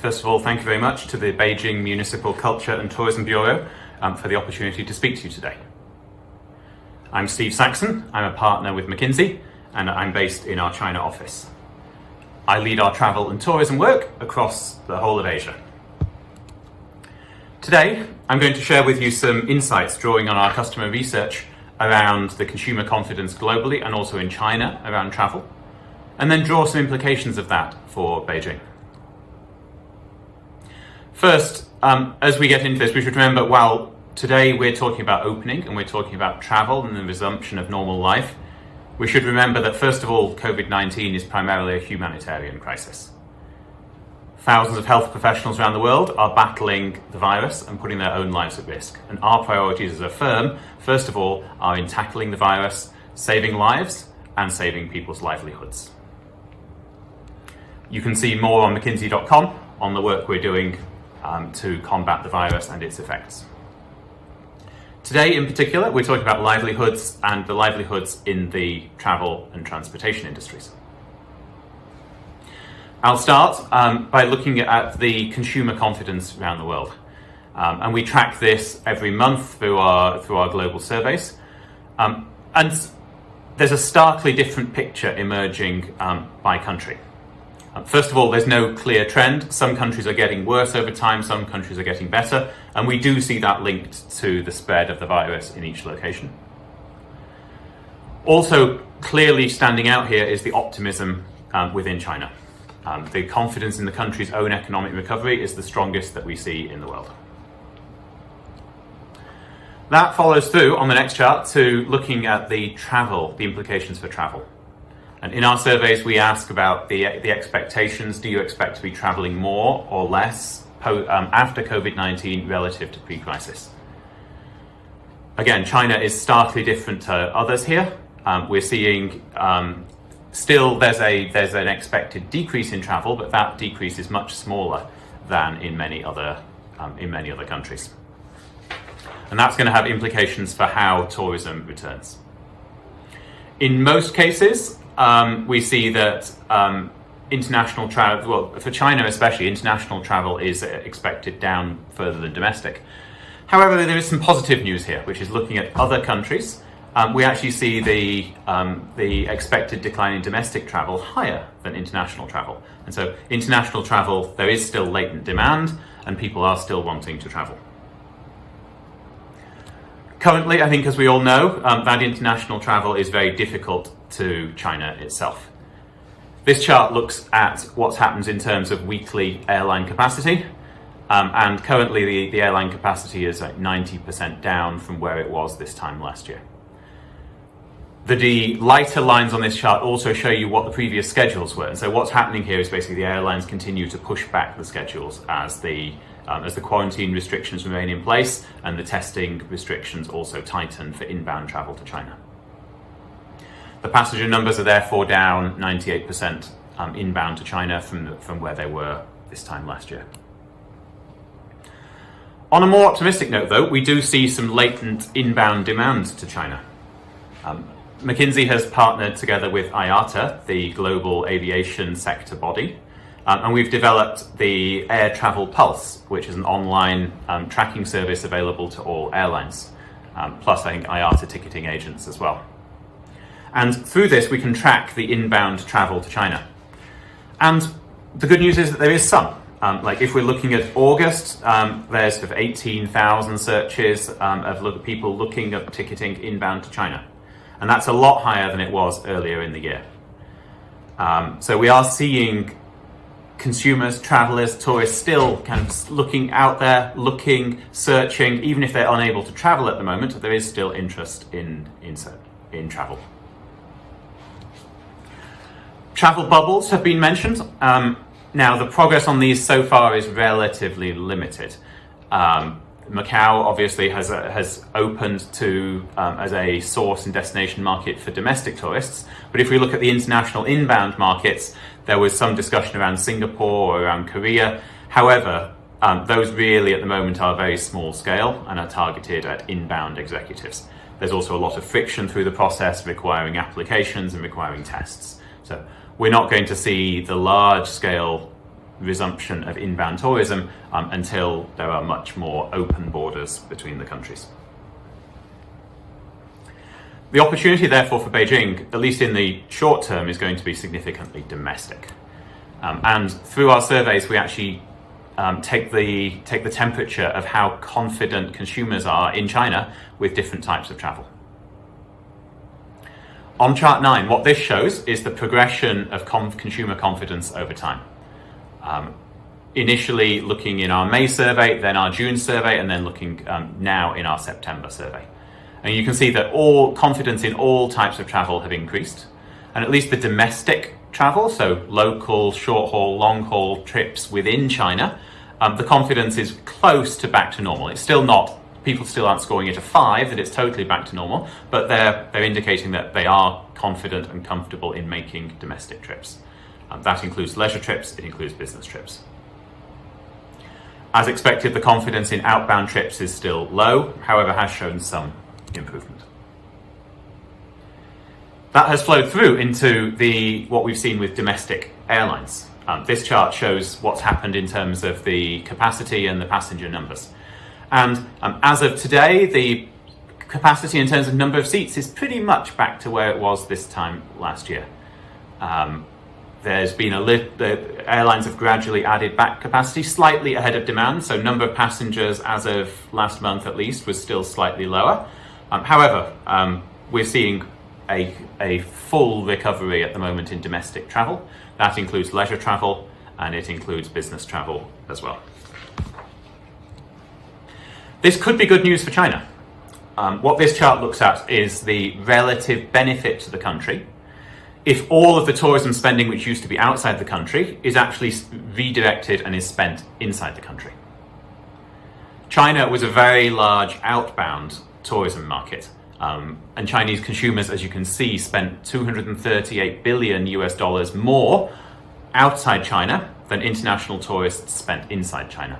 First of all, thank you very much to the Beijing Municipal Culture and Tourism Bureau for the opportunity to speak to you today. I'm Steve Saxon, I'm a partner with McKinsey, and I'm based in our China office. I lead our travel and tourism work across the whole of Asia. Today, I'm going to share with you some insights drawing on our customer research around the consumer confidence globally and also in China around travel, and then draw some implications of that for Beijing. First, as we get into this, we should remember, while today we're talking about opening and we're talking about travel and the resumption of normal life, we should remember that first of all, COVID-19 is primarily a humanitarian crisis. Thousands of health professionals around the world are battling the virus and putting their own lives at risk. And our priorities as a firm, first of all, are in tackling the virus, saving lives, and saving people's livelihoods. You can see more on McKinsey.com on the work we're doing to combat the virus and its effects. Today, in particular, we're talking about livelihoods and the livelihoods in the travel and transportation industries. I'll start by looking at the consumer confidence around the world. And we track this every month through our global surveys. And there's a starkly different picture emerging by country. First of all, there's no clear trend. Some countries are getting worse over time, some countries are getting better, and we do see that linked to the spread of the virus in each location. Also, clearly standing out here is the optimism within China. The confidence in the country's own economic recovery is the strongest that we see in the world. That follows through on the next chart to looking at the implications for travel. And in our surveys, we ask about the expectations. Do you expect to be traveling more or less after COVID-19 relative to pre-crisis? Again, China is starkly different to others here. We're seeing still there's an expected decrease in travel, but that decrease is much smaller than in many other countries. And that's going to have implications for how tourism returns. In most cases, we see that international travel, well, for China especially, international travel is expected down further than domestic. However, there is some positive news here, which is looking at other countries. We actually see the expected decline in domestic travel higher than international travel. And so international travel, there is still latent demand and people are still wanting to travel. Currently, I think as we all know, that international travel is very difficult to China itself. This chart looks at what happens in terms of weekly airline capacity. And currently the airline capacity is like 90% down from where it was this time last year. The lighter lines on this chart also show you what the previous schedules were. And so what's happening here is basically the airlines continue to push back the schedules as the quarantine restrictions remain in place and the testing restrictions also tighten for inbound travel to China. The passenger numbers are therefore down 98% inbound to China from where they were this time last year. On a more optimistic note though, we do see some latent inbound demand to China. McKinsey has partnered together with IATA, the global aviation sector body, and we've developed the Air Travel Pulse, which is an online tracking service available to all airlines, plus I think IATA ticketing agents as well. And through this, we can track the inbound travel to China. And the good news is that there is some. Like if we're looking at August, there's sort of 18,000 searches of people looking at ticketing inbound to China. And that's a lot higher than it was earlier in the year. So we are seeing consumers, travelers, tourists still kind of looking out there, searching, even if they're unable to travel at the moment, there is still interest in travel. Travel bubbles have been mentioned. Now, the progress on these so far is relatively limited. Macau obviously has opened to as a source and destination market for domestic tourists. But if we look at the international inbound markets, there was some discussion around Singapore or around Korea. However, those really at the moment are very small scale and are targeted at inbound executives. There's also a lot of friction through the process, requiring applications and requiring tests. So we're not going to see the large scale resumption of inbound tourism until there are much more open borders between the countries. The opportunity, therefore, for Beijing, at least in the short term, is going to be significantly domestic. And through our surveys, we actually take the temperature of how confident consumers are in China with different types of travel. On chart 9, what this shows is the progression of consumer confidence over time. Initially looking in our May survey, then our June survey, and then looking now in our September survey. And you can see that all confidence in all types of travel have increased, and at least the domestic travel, so local, short haul, long haul trips within China, the confidence is close to back to normal. It's still not, people still aren't scoring it a 5 that it's totally back to normal, but they're indicating that they are confident and comfortable in making domestic trips. That includes leisure trips, it includes business trips. As expected, the confidence in outbound trips is still low, however, has shown some improvement. That has flowed through into what we've seen with domestic airlines. This chart shows what's happened in terms of the capacity and the passenger numbers. And as of today, the capacity in terms of number of seats is pretty much back to where it was this time last year. There's been the airlines have gradually added back capacity slightly ahead of demand, so number of passengers as of last month at least was still slightly lower. However, we're seeing a full recovery at the moment in domestic travel. That includes leisure travel and it includes business travel as well. This could be good news for China. What this chart looks at is the relative benefit to the country if all of the tourism spending which used to be outside the country is actually redirected and is spent inside the country. China was a very large outbound tourism market, and Chinese consumers, as you can see, spent $238 billion US more outside China than international tourists spent inside China.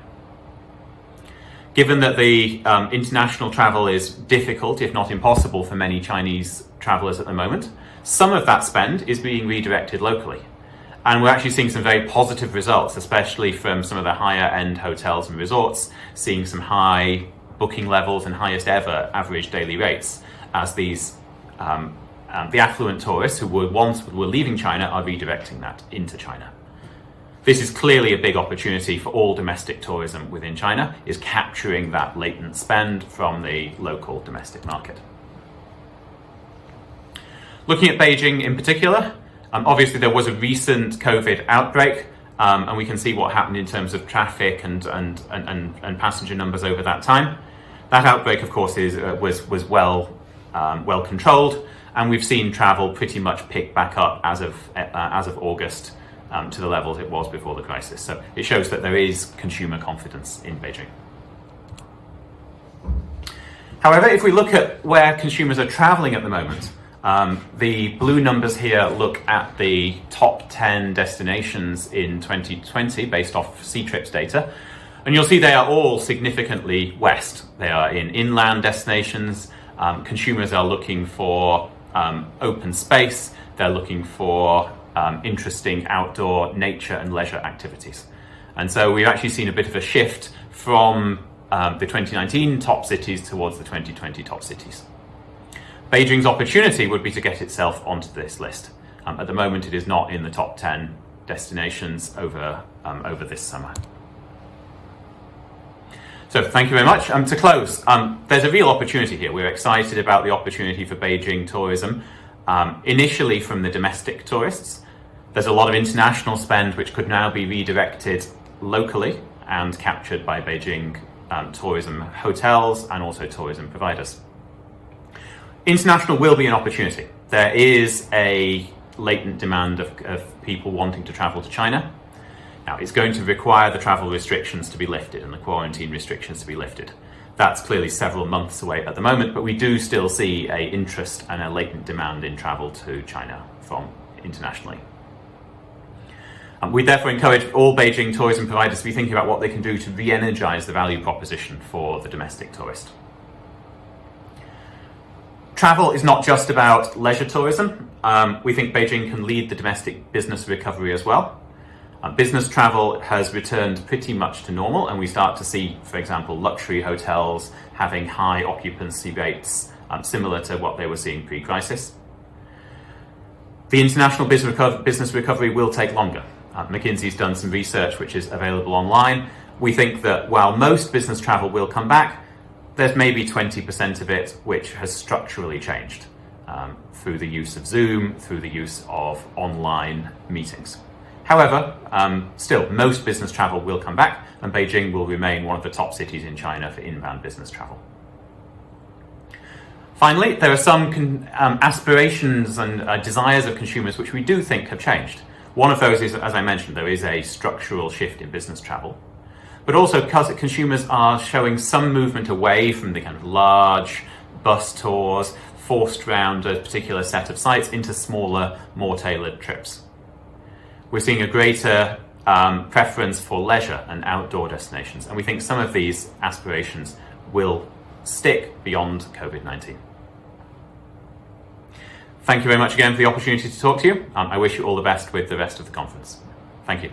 Given that the international travel is difficult, if not impossible, for many Chinese travelers at the moment, some of that spend is being redirected locally. And we're actually seeing some very positive results, especially from some of the higher end hotels and resorts, seeing some high booking levels and highest ever average daily rates as these the affluent tourists who were leaving China are redirecting that into China. This is clearly a big opportunity for all domestic tourism within China, is capturing that latent spend from the local domestic market. Looking at Beijing in particular, obviously there was a recent COVID outbreak, and we can see what happened in terms of traffic and passenger numbers over that time. That outbreak, of course, was well controlled, and we've seen travel pretty much pick back up as of August to the levels it was before the crisis. So it shows that there is consumer confidence in Beijing. However, if we look at where consumers are traveling at the moment, the blue numbers here look at the top 10 destinations in 2020 based off Ctrip's data. And you'll see they are all significantly west. They are in inland destinations. Consumers are looking for open space. They're looking for interesting outdoor nature and leisure activities. And so we've actually seen a bit of a shift from the 2019 top cities towards the 2020 top cities. Beijing's opportunity would be to get itself onto this list. At the moment, it is not in the top 10 destinations over this summer. So thank you very much. To close, there's a real opportunity here. We're excited about the opportunity for Beijing tourism, initially from the domestic tourists. There's a lot of international spend which could now be redirected locally and captured by Beijing tourism hotels and also tourism providers. International will be an opportunity. There is a latent demand of people wanting to travel to China. Now, it's going to require the travel restrictions to be lifted and the quarantine restrictions to be lifted. That's clearly several months away at the moment, but we do still see an interest and a latent demand in travel to China from internationally. We therefore encourage all Beijing tourism providers to be thinking about what they can do to re-energize the value proposition for the domestic tourist. Travel is not just about leisure tourism. We think Beijing can lead the domestic business recovery as well. Business travel has returned pretty much to normal, and we start to see, for example, luxury hotels having high occupancy rates similar to what they were seeing pre-crisis. The international business recovery will take longer. McKinsey's done some research which is available online. We think that while most business travel will come back, there's maybe 20% of it which has structurally changed through the use of Zoom, through the use of online meetings. However, still, most business travel will come back, and Beijing will remain one of the top cities in China for inbound business travel. Finally, there are some aspirations and desires of consumers which we do think have changed. One of those is, as I mentioned, there is a structural shift in business travel. But also because consumers are showing some movement away from the kind of large bus tours forced around a particular set of sites into smaller, more tailored trips. We're seeing a greater preference for leisure and outdoor destinations, and we think some of these aspirations will stick beyond COVID-19. Thank you very much again for the opportunity to talk to you. I wish you all the best with the rest of the conference. Thank you.